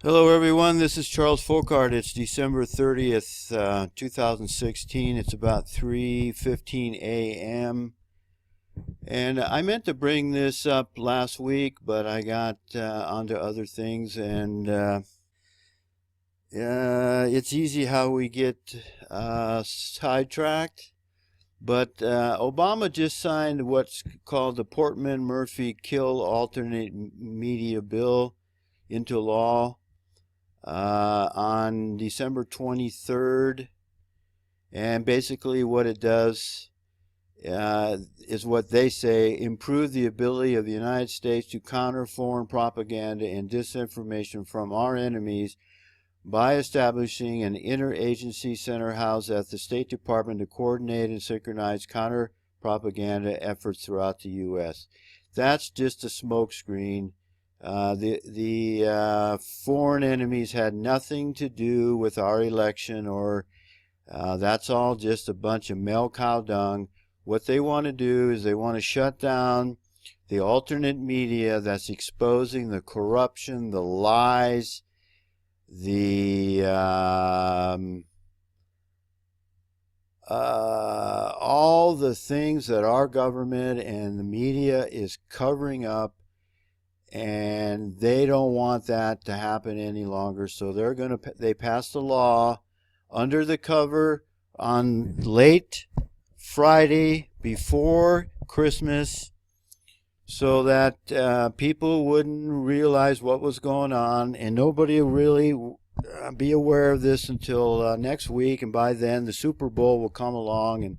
Hello everyone, this is Charles Folkart. It's December 30th, 2016. It's about 3:15 a.m. And I meant to bring this up last week, but I got onto other things, and it's easy how we get sidetracked. But Obama just signed what's called the Portman-Murphy Kill Alternate Media Bill into law on December 23rd, and basically what it does is what they say: improve the ability of the United States to counter foreign propaganda and disinformation from our enemies by establishing an interagency center housed at the State Department to coordinate and synchronize counter propaganda efforts throughout the U.S. That's just a smokescreen. The foreign enemies had nothing to do with our election, or that's all just a bunch of male cow dung. What they want to do is they want to shut down the alternate media that's exposing the corruption, the lies, the all the things that our government and the media is covering up. And they don't want that to happen any longer, so they passed a law under the cover on late Friday before Christmas, so that people wouldn't realize what was going on, and nobody will really be aware of this until next week. And by then the Super Bowl will come along,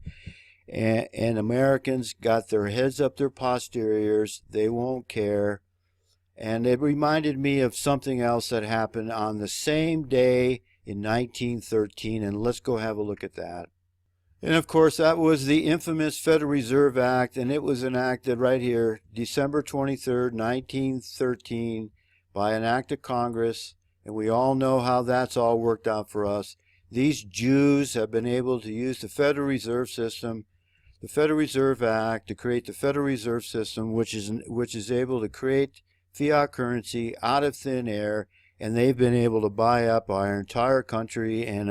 and Americans got their heads up their posteriors. They won't care. And it reminded me of something else that happened on the same day in 1913, and let's go have a look at that. And of course, that was the infamous Federal Reserve Act, and it was enacted right here, December 23rd, 1913, by an act of Congress, and we all know how that's all worked out for us. These Jews have been able to use the Federal Reserve System, the Federal Reserve Act, to create the Federal Reserve System, which is able to create fiat currency out of thin air, and they've been able to buy up our entire country and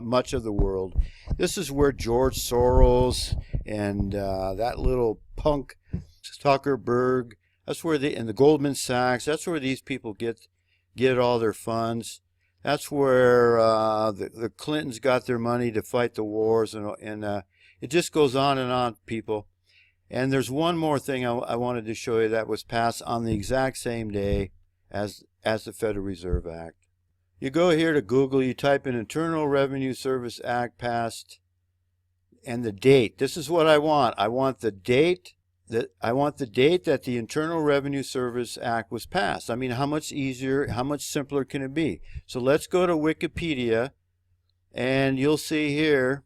much of the world. This is where George Soros and that little punk Zuckerberg, and the Goldman Sachs, that's where these people get all their funds. That's where the Clintons got their money to fight the wars, and it just goes on, people. And there's one more thing I wanted to show you that was passed on the exact same day as the Federal Reserve Act. You go here to Google, you type in Internal Revenue Service Act passed, and the date. This is what I want. I want the date that the Internal Revenue Service Act was passed. I mean, how much easier, how much simpler can it be? So let's go to Wikipedia, and you'll see here.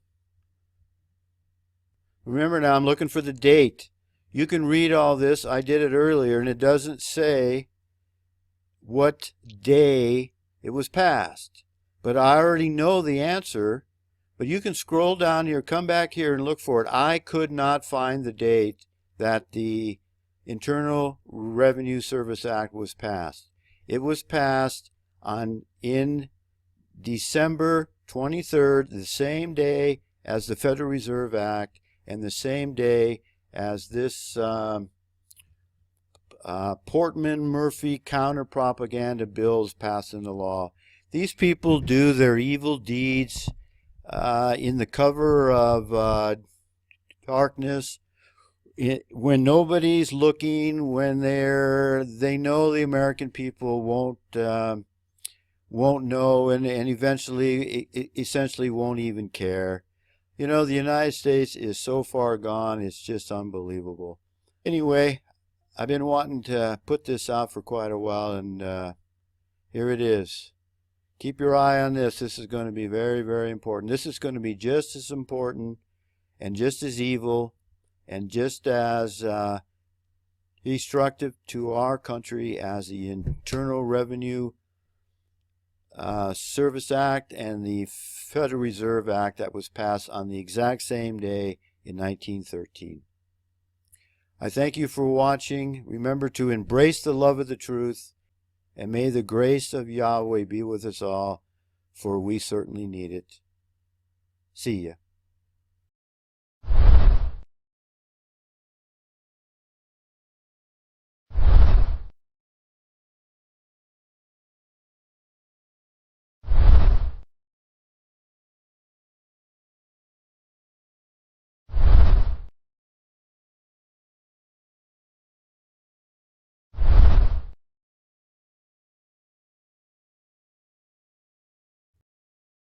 Remember now, I'm looking for the date. You can read all this. I did it earlier, and it doesn't say what day it was passed. But I already know the answer. But you can scroll down here, come back here, and look for it. I could not find the date that the Internal Revenue Service Act was passed. It was passed in December 23rd, the same day as the Federal Reserve Act, and the same day as this Portman-Murphy counter-propaganda bill is passed into law. These people do their evil deeds in the cover of darkness, when nobody's looking, when they know the American people won't know, and essentially won't even care. You know, the United States is so far gone, it's just unbelievable. Anyway, I've been wanting to put this out for quite a while, and here it is. Keep your eye on this. This is going to be very, very important. This is going to be just as important and just as evil and just as destructive to our country as the Internal Revenue Service Act and the Federal Reserve Act that was passed on the exact same day in 1913. I thank you for watching. Remember to embrace the love of the truth And may the grace of Yahweh be with us all, for we certainly need it. See ya.